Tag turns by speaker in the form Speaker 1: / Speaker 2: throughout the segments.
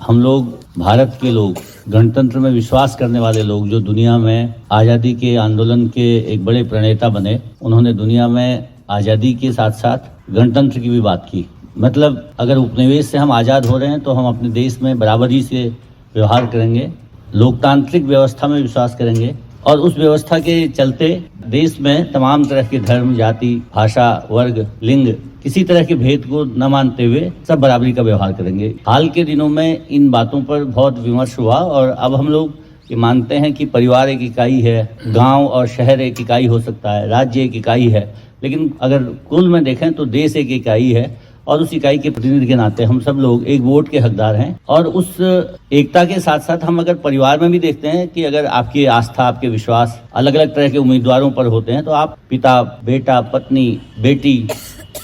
Speaker 1: हम लोग भारत के लोग, गणतंत्र में विश्वास करने वाले लोग, जो दुनिया में आज़ादी के आंदोलन के एक बड़े प्रणेता बने, उन्होंने दुनिया में आज़ादी के साथ साथ गणतंत्र की भी बात की। मतलब अगर उपनिवेश से हम आज़ाद हो रहे हैं तो हम अपने देश में बराबरी से व्यवहार करेंगे, लोकतांत्रिक व्यवस्था में विश्वास करेंगे और उस व्यवस्था के चलते देश में तमाम तरह के धर्म, जाति, भाषा, वर्ग, लिंग, किसी तरह के भेद को न मानते हुए सब बराबरी का व्यवहार करेंगे। हाल के दिनों में इन बातों पर बहुत विमर्श हुआ और अब हम लोग ये मानते हैं कि परिवार एक इकाई है, गांव और शहर एक इकाई हो सकता है, राज्य एक इकाई है, लेकिन अगर कुल में देखें तो देश एक इकाई है और उस इकाई के प्रतिनिधि के नाते हम सब लोग एक वोट के हकदार हैं। और उस एकता के साथ साथ हम अगर परिवार में भी देखते हैं कि अगर आपकी आस्था, आपके विश्वास अलग अलग तरह के उम्मीदवारों पर होते हैं तो आप पिता, बेटा, पत्नी, बेटी,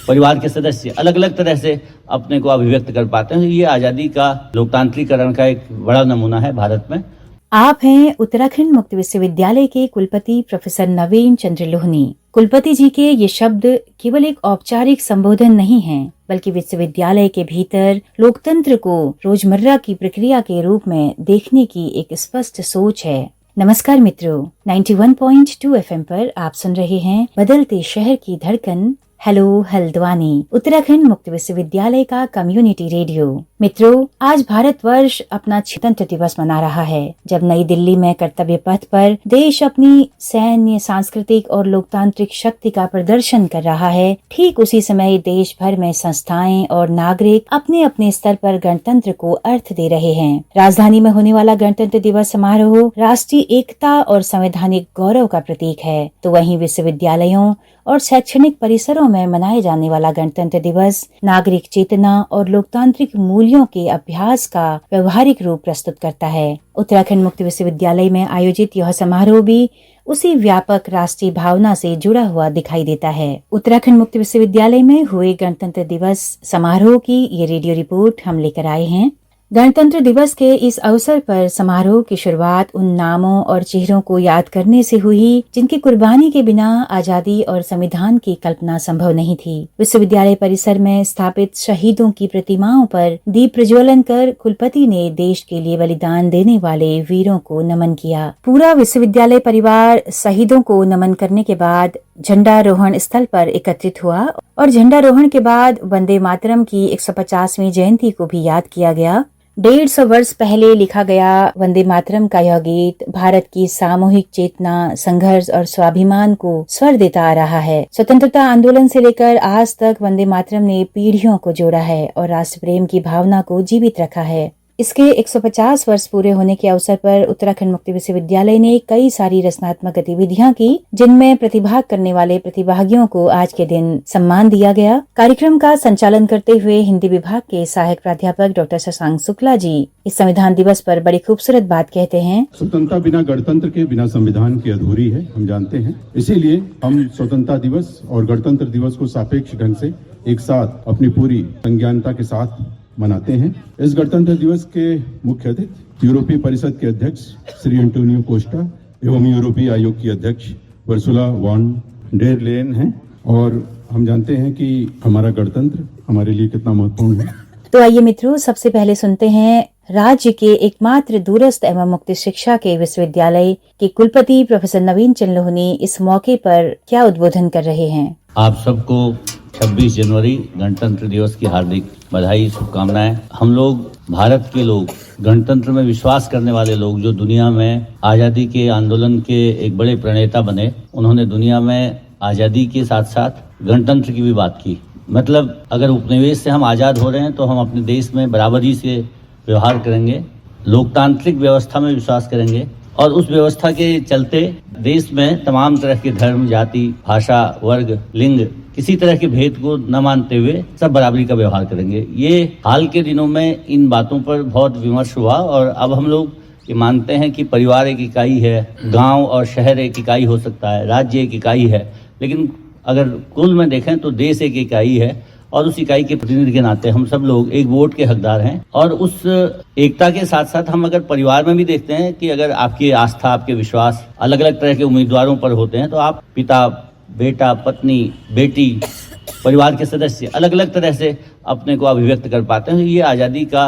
Speaker 1: परिवार के सदस्य अलग अलग तरह से अपने को अभिव्यक्त कर पाते हैं। ये आज़ादी का, लोकतांत्रिकरण का एक बड़ा नमूना है भारत में।
Speaker 2: आप हैं उत्तराखंड मुक्त विश्वविद्यालय के कुलपति प्रोफेसर नवीन चंद्र लोहनी। कुलपति जी के ये शब्द केवल एक औपचारिक संबोधन नहीं है, बल्कि विश्वविद्यालय के भीतर लोकतंत्र को रोजमर्रा की प्रक्रिया के रूप में देखने की एक स्पष्ट सोच है। नमस्कार मित्रों, 91.2 FM पर आप सुन रहे हैं बदलते शहर की धड़कन, हेलो हल्द्वानी, उत्तराखंड मुक्त विश्वविद्यालय का कम्युनिटी रेडियो। मित्रों, आज भारतवर्ष अपना स्वतंत्र दिवस मना रहा है। जब नई दिल्ली में कर्तव्य पथ पर देश अपनी सैन्य, सांस्कृतिक और लोकतांत्रिक शक्ति का प्रदर्शन कर रहा है, ठीक उसी समय देश भर में संस्थाएं और नागरिक अपने अपने स्तर पर गणतंत्र को अर्थ दे रहे हैं। राजधानी में होने वाला गणतंत्र दिवस समारोह राष्ट्रीय एकता और संवैधानिक गौरव का प्रतीक है, तो वहीं विश्वविद्यालयों और शैक्षणिक परिसरों में मनाए जाने वाला गणतंत्र दिवस नागरिक चेतना और लोकतांत्रिक मूल्यों के अभ्यास का व्यवहारिक रूप प्रस्तुत करता है। उत्तराखंड मुक्त विश्वविद्यालय में आयोजित यह समारोह भी उसी व्यापक राष्ट्रीय भावना से जुड़ा हुआ दिखाई देता है। उत्तराखंड मुक्त विश्वविद्यालय में हुए गणतंत्र दिवस समारोह की ये रेडियो रिपोर्ट हम लेकर आए हैं। गणतंत्र दिवस के इस अवसर पर समारोह की शुरुआत उन नामों और चेहरों को याद करने से हुई जिनकी कुर्बानी के बिना आजादी और संविधान की कल्पना संभव नहीं थी। विश्वविद्यालय परिसर में स्थापित शहीदों की प्रतिमाओं पर दीप प्रज्वलन कर कुलपति ने देश के लिए बलिदान देने वाले वीरों को नमन किया। पूरा विश्वविद्यालय परिवार शहीदों को नमन करने के बाद झंडारोहण स्थल पर एकत्रित हुआ और झंडारोहण के बाद वंदे मातरम की 150वीं जयंती को भी याद किया गया। 150 वर्ष पहले लिखा गया वंदे मातरम का यह गीत भारत की सामूहिक चेतना, संघर्ष और स्वाभिमान को स्वर देता आ रहा है। स्वतंत्रता आंदोलन से लेकर आज तक वंदे मातरम ने पीढ़ियों को जोड़ा है और राष्ट्र प्रेम की भावना को जीवित रखा है। इसके 150 वर्ष पूरे होने के अवसर पर उत्तराखंड मुक्त विश्वविद्यालय ने कई सारी रचनात्मक गतिविधियां की, जिनमें प्रतिभाग करने वाले प्रतिभागियों को आज के दिन सम्मान दिया गया। कार्यक्रम का संचालन करते हुए हिंदी विभाग के सहायक प्राध्यापक डॉक्टर शशांक शुक्ला जी इस संविधान दिवस पर बड़ी खूबसूरत बात कहते हैं।
Speaker 3: स्वतंत्रता बिना गणतंत्र के, बिना संविधान की अधूरी है, हम जानते हैं। इसीलिए हम स्वतंत्रता दिवस और गणतंत्र दिवस को सापेक्ष ढंग से एक साथ अपनी पूरी संज्ञानता के साथ मनाते हैं। इस गणतंत्र दिवस के मुख्य अतिथि यूरोपीय परिषद के अध्यक्ष श्री एंटोनियो कोस्टा एवं यूरोपीय आयोग की अध्यक्ष उर्सुला वॉन डेर लेयन हैं और हम जानते हैं कि हमारा गणतंत्र हमारे लिए कितना महत्वपूर्ण है।
Speaker 2: तो आइए मित्रों, सबसे पहले सुनते हैं राज्य के एकमात्र दूरस्थ एवं मुक्त शिक्षा के विश्वविद्यालय के कुलपति प्रोफेसर नवीन चंद्र लोहनी इस मौके पर क्या उद्बोधन कर रहे हैं।
Speaker 1: आप सबको 26 जनवरी गणतंत्र दिवस की हार्दिक बधाई, शुभकामनाएं। हम लोग भारत के लोग, गणतंत्र में विश्वास करने वाले लोग, जो दुनिया में आज़ादी के आंदोलन के एक बड़े प्रणेता बने, उन्होंने दुनिया में आज़ादी के साथ साथ गणतंत्र की भी बात की। मतलब अगर उपनिवेश से हम आज़ाद हो रहे हैं तो हम अपने देश में बराबरी से व्यवहार करेंगे, लोकतांत्रिक व्यवस्था में विश्वास करेंगे और उस व्यवस्था के चलते देश में तमाम तरह के धर्म, जाति, भाषा, वर्ग, लिंग, किसी तरह के भेद को न मानते हुए सब बराबरी का व्यवहार करेंगे। ये हाल के दिनों में इन बातों पर बहुत विमर्श हुआ और अब हम लोग ये मानते हैं कि परिवार एक इकाई है, गांव और शहर एक इकाई हो सकता है, राज्य एक इकाई है, लेकिन अगर कुल में देखें तो देश एक इकाई है और उस इकाई के प्रतिनिधि के नाते हम सब लोग एक वोट के हकदार हैं। और उस एकता के साथ साथ हम अगर परिवार में भी देखते हैं कि अगर आपकी आस्था, आपके विश्वास अलग अलग तरह के उम्मीदवारों पर होते हैं तो आप पिता, बेटा, पत्नी, बेटी, परिवार के सदस्य अलग अलग तरह से अपने को अभिव्यक्त कर पाते हैं। ये आज़ादी का,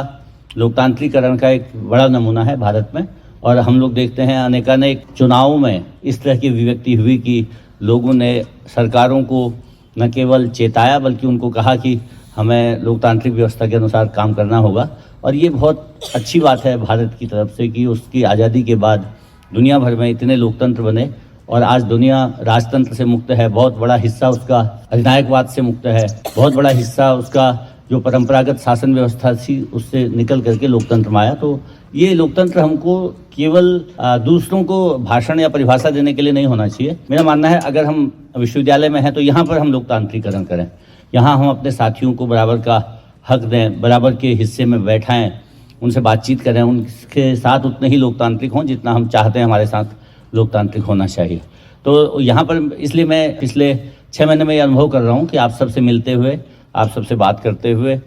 Speaker 1: लोकतांत्रिकरण का एक बड़ा नमूना है भारत में। और हम लोग देखते हैं अनेकानेक चुनावों में इस तरह की अभिव्यक्ति हुई कि लोगों ने सरकारों को न केवल चेताया बल्कि उनको कहा कि हमें लोकतांत्रिक व्यवस्था के अनुसार काम करना होगा। और ये बहुत अच्छी बात है भारत की तरफ से कि उसकी आज़ादी के बाद दुनिया भर में इतने लोकतंत्र बने और आज दुनिया राजतंत्र से मुक्त है। बहुत बड़ा हिस्सा उसका अधिनायकवाद से मुक्त है, बहुत बड़ा हिस्सा उसका जो परंपरागत शासन व्यवस्था थी उससे निकल करके लोकतंत्र में आया। तो ये लोकतंत्र हमको केवल दूसरों को भाषण या परिभाषा देने के लिए नहीं होना चाहिए। मेरा मानना है अगर हम विश्वविद्यालय में हैं तो यहाँ पर हम लोकतांत्रिकरण करें, यहाँ हम अपने साथियों को बराबर का हक दें, बराबर के हिस्से में बैठाएं, उनसे बातचीत करें, उनके साथ उतने ही लोकतांत्रिक हों जितना हम चाहते हैं हमारे साथ लोकतांत्रिक होना चाहिए। तो यहाँ पर इसलिए मैं पिछले 6 महीने में ये अनुभव कर रहा हूँ कि आप सबसे मिलते हुए, आप सबसे बात करते हुए,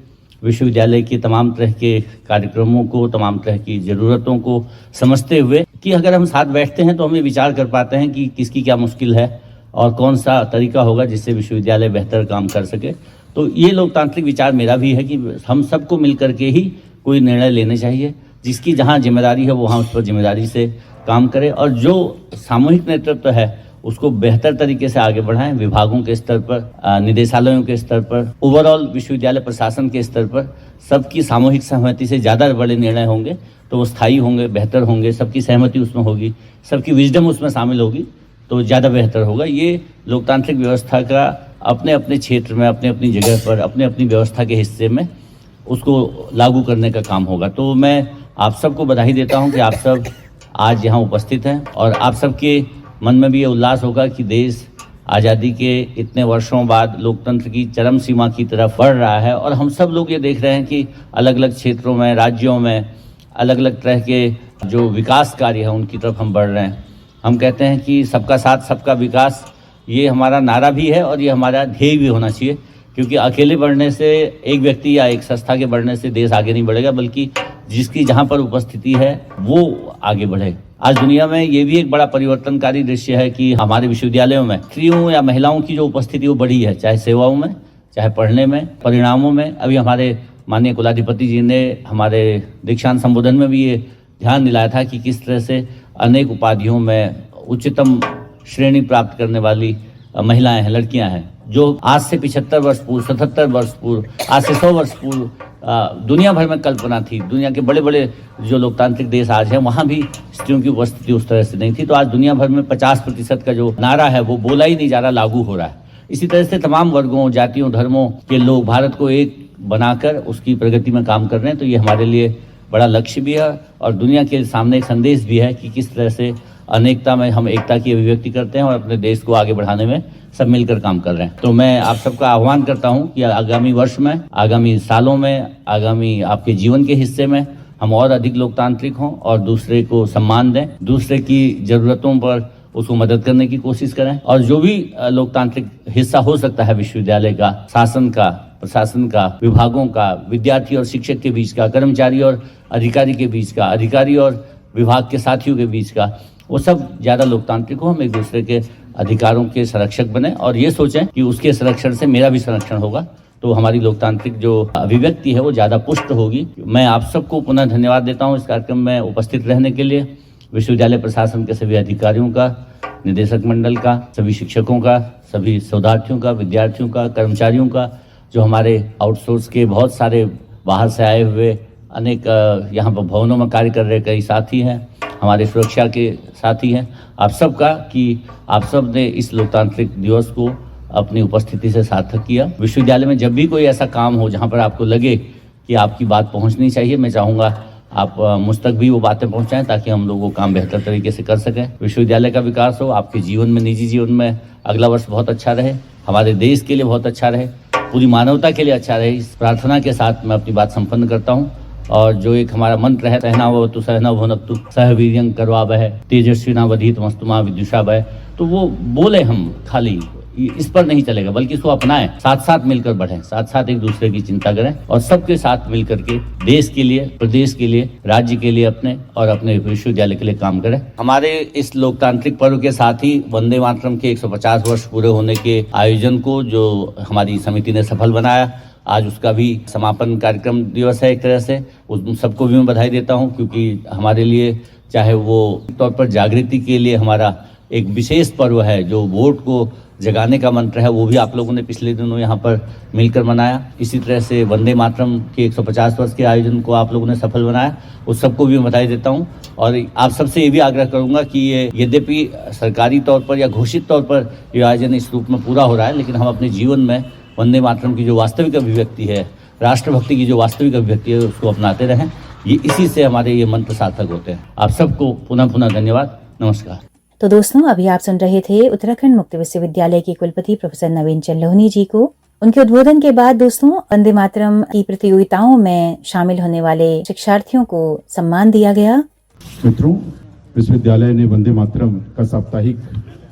Speaker 1: विश्वविद्यालय की तमाम तरह के कार्यक्रमों को, तमाम तरह की ज़रूरतों को समझते हुए कि अगर हम साथ बैठते हैं तो हम ये विचार कर पाते हैं कि किसकी क्या मुश्किल है और कौन सा तरीका होगा जिससे विश्वविद्यालय बेहतर काम कर सके। तो ये लोकतांत्रिक विचार मेरा भी है कि हम सबको मिल करके ही कोई निर्णय लेने चाहिए, जिसकी जहाँ जिम्मेदारी है वो वहाँ उस पर जिम्मेदारी से काम करे और जो सामूहिक नेतृत्व है उसको बेहतर तरीके से आगे बढ़ाएं। विभागों के स्तर पर, निदेशालयों के स्तर पर, ओवरऑल विश्वविद्यालय प्रशासन के स्तर पर सबकी सामूहिक सहमति से ज़्यादा बड़े निर्णय होंगे तो वो स्थायी होंगे, बेहतर होंगे, सबकी सहमति उसमें होगी, सबकी विजडम उसमें शामिल होगी तो ज़्यादा बेहतर होगा। ये लोकतांत्रिक व्यवस्था का अपने अपने क्षेत्र में, अपने अपनी जगह पर, अपने अपनी व्यवस्था के हिस्से में उसको लागू करने का काम होगा। तो मैं आप सबको बधाई देता हूँ कि आप सब आज यहाँ उपस्थित हैं और आप सबके मन में भी ये उल्लास होगा कि देश आज़ादी के इतने वर्षों बाद लोकतंत्र की चरम सीमा की तरफ बढ़ रहा है। और हम सब लोग ये देख रहे हैं कि अलग अलग क्षेत्रों में, राज्यों में अलग अलग तरह के जो विकास कार्य है उनकी तरफ हम बढ़ रहे हैं। हम कहते हैं कि सबका साथ सबका विकास, ये हमारा नारा भी है और ये हमारा ध्येय भी होना चाहिए, क्योंकि अकेले बढ़ने से, एक व्यक्ति या एक संस्था के बढ़ने से देश आगे नहीं बढ़ेगा, बल्कि जिसकी जहाँ पर उपस्थिति है वो आगे बढ़े। आज दुनिया में ये भी एक बड़ा परिवर्तनकारी दृश्य है कि हमारे विश्वविद्यालयों में स्त्रियों या महिलाओं की जो उपस्थिति वो बढ़ी है, चाहे सेवाओं में, चाहे पढ़ने में, परिणामों में। अभी हमारे माननीय कुलाधिपति जी ने हमारे दीक्षांत संबोधन में भी ये ध्यान दिलाया था कि किस तरह से अनेक उपाधियों में उच्चतम श्रेणी प्राप्त करने वाली महिलाएं हैं, लड़कियां हैं, जो आज से 75 वर्ष पूर्व, 77 वर्ष पूर्व, आज से 100 वर्ष पूर्व दुनिया भर में कल्पना थी। दुनिया के बड़े बड़े जो लोकतांत्रिक देश आज हैं वहाँ भी स्त्रियों की उपस्थिति उस तरह से नहीं थी। तो आज दुनिया भर में 50% का जो नारा है वो बोला ही नहीं जा रहा, लागू हो रहा है। इसी तरह से तमाम वर्गों, जातियों, धर्मों के लोग भारत को एक बनाकर उसकी प्रगति में काम कर रहे हैं। तो ये हमारे लिए बड़ा लक्ष्य भी है और दुनिया के सामने एक संदेश भी है कि किस तरह से अनेकता में हम एकता की अभिव्यक्ति करते हैं और अपने देश को आगे बढ़ाने में सब मिलकर काम कर रहे हैं। तो मैं आप सबका आह्वान करता हूं कि आगामी वर्ष में, आगामी सालों में, आगामी आपके जीवन के हिस्से में हम और अधिक लोकतांत्रिक हों और दूसरे को सम्मान दें, दूसरे की जरूरतों पर उसको मदद करने की कोशिश करें। और जो भी लोकतांत्रिक हिस्सा हो सकता है विश्वविद्यालय का, शासन का, प्रशासन का, विभागों का, विद्यार्थी और शिक्षक के बीच का, कर्मचारी और अधिकारी के बीच का, अधिकारी और विभाग के साथियों के बीच का, वो सब ज़्यादा लोकतांत्रिक हो। हम एक दूसरे के अधिकारों के संरक्षक बने और ये सोचें कि उसके संरक्षण से मेरा भी संरक्षण होगा, तो हमारी लोकतांत्रिक जो अभिव्यक्ति है वो ज़्यादा पुष्ट होगी। मैं आप सबको पुनः धन्यवाद देता हूँ इस कार्यक्रम में उपस्थित रहने के लिए। विश्वविद्यालय प्रशासन के सभी अधिकारियों का, निदेशक मंडल का, सभी शिक्षकों का, सभी शोधार्थियों का, विद्यार्थियों का, कर्मचारियों का, जो हमारे आउटसोर्स के बहुत सारे बाहर से आए हुए अनेक यहाँ पर भवनों में कार्य कर रहे कई साथी हैं, हमारे सुरक्षा के साथी हैं, आप सबका कि आप सब ने इस लोकतांत्रिक दिवस को अपनी उपस्थिति से सार्थक किया। विश्वविद्यालय में जब भी कोई ऐसा काम हो जहाँ पर आपको लगे कि आपकी बात पहुँचनी चाहिए, मैं चाहूँगा आप मुझ तक भी वो बातें पहुँचाएं ताकि हम लोग वो काम बेहतर तरीके से कर सकें। विश्वविद्यालय का विकास हो, आपके जीवन में, निजी जीवन में अगला वर्ष बहुत अच्छा रहे, हमारे देश के लिए बहुत अच्छा रहे, पूरी मानवता के लिए अच्छा रहे। इस प्रार्थना के साथ मैं अपनी बात संपन्न करता हूँ। और जो एक हमारा मंत्र है, सहनावतु सहनौ भुनक्तु सह वीर्यं करवावहै तेजस्विनावधीतमस्तु मा विद्विषावहै, तो वो बोले हम खाली इस पर नहीं चलेगा, बल्कि इसको अपनाएं, साथ साथ मिलकर बढ़ें, साथ साथ एक दूसरे की चिंता करें और सबके साथ मिलकर के देश के लिए, प्रदेश के लिए, राज्य के लिए अपने और अपने विश्वविद्यालय के लिए काम करें। हमारे इस लोकतांत्रिक पर्व के साथ ही वंदे मातरम के 150 वर्ष पूरे होने के आयोजन को जो हमारी समिति ने सफल बनाया, आज उसका भी समापन कार्यक्रम दिवस है एक तरह से। उन सबको भी मैं बधाई देता हूं, क्योंकि हमारे लिए चाहे वो तौर पर जागृति के लिए हमारा एक विशेष पर्व है, जो वोट को जगाने का मंत्र है, वो भी आप लोगों ने पिछले दिनों यहाँ पर मिलकर मनाया। इसी तरह से वंदे मातरम के 150 वर्ष के आयोजन को आप लोगों ने सफल बनाया, उस सबको भी मैं बधाई देता हूँ। और आप सबसे ये भी आग्रह करूंगा कि ये यद्यपि सरकारी तौर पर या घोषित तौर पर ये आयोजन इस रूप में पूरा हो रहा है, लेकिन हम अपने जीवन में वंदे मातरम की जो वास्तविक अभिव्यक्ति है, राष्ट्रभक्ति की जो वास्तविक अभिव्यक्ति है, उसको अपनाते रहें। ये इसी से हमारे ये मंत्र सार्थक होते हैं। आप सबको पुनः पुनः धन्यवाद। नमस्कार।
Speaker 2: तो दोस्तों, अभी आप सुन रहे थे उत्तराखंड मुक्त विश्वविद्यालय के कुलपति प्रोफेसर नवीन चंद लोहनी जी को। उनके उद्बोधन के बाद दोस्तों, वंदे मातरम की प्रतियोगिताओं में शामिल होने वाले शिक्षार्थियों को सम्मान दिया गया।
Speaker 3: मित्रों, विश्वविद्यालय ने वंदे मातरम का साप्ताहिक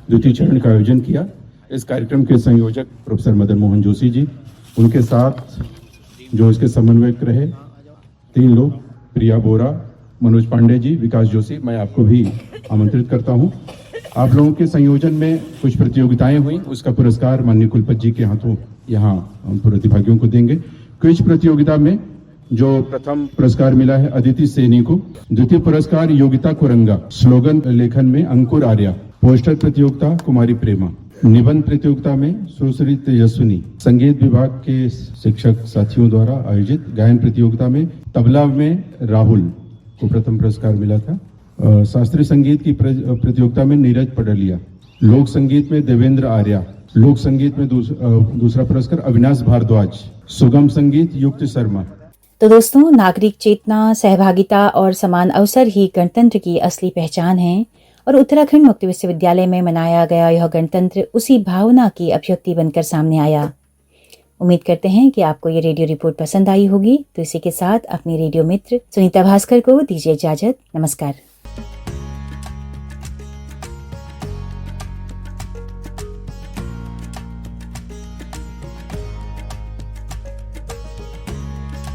Speaker 3: द्वितीय चरण का आयोजन किया। इस कार्यक्रम के संयोजक प्रोफेसर मदन मोहन जोशी जी, उनके साथ जो इसके समन्वयक रहे 3 लोग, प्रिया बोरा, मनोज पांडे जी, विकास जोशी, मैं आपको भी आमंत्रित करता हूं। आप लोगों के संयोजन में कुछ प्रतियोगिताएं हुई, उसका पुरस्कार माननीय कुलपति जी के हाथों यहाँ हम प्रतिभागियों को देंगे। क्विज प्रतियोगिता में जो प्रथम पुरस्कार मिला है अदिति सैनी को, द्वितीय पुरस्कार योगिता कुरंगा, स्लोगन लेखन में अंकुर आर्या, पोस्टर प्रतियोगिता कुमारी प्रेमा, निबंध प्रतियोगिता में सुश्री तेजस्विनी, संगीत विभाग के शिक्षक साथियों द्वारा आयोजित गायन प्रतियोगिता में तबला में राहुल को प्रथम पुरस्कार मिला था। शास्त्रीय संगीत की प्रतियोगिता में नीरज पडलिया, लोक संगीत में देवेंद्र आर्या, लोक संगीत में दूसरा पुरस्कार अविनाश भारद्वाज, सुगम संगीत युक्त शर्मा।
Speaker 2: तो दोस्तों, नागरिक चेतना, सहभागिता और समान अवसर ही गणतंत्र की असली पहचान है। और उत्तराखंड मुक्त विश्वविद्यालय में मनाया गया यह गणतंत्र उसी भावना की अभिव्यक्ति बनकर सामने आया। उम्मीद करते हैं कि आपको ये रेडियो रिपोर्ट पसंद आई होगी। तो इसी के साथ अपनी रेडियो मित्र सुनीता भास्कर को दीजिए इजाजत। नमस्कार।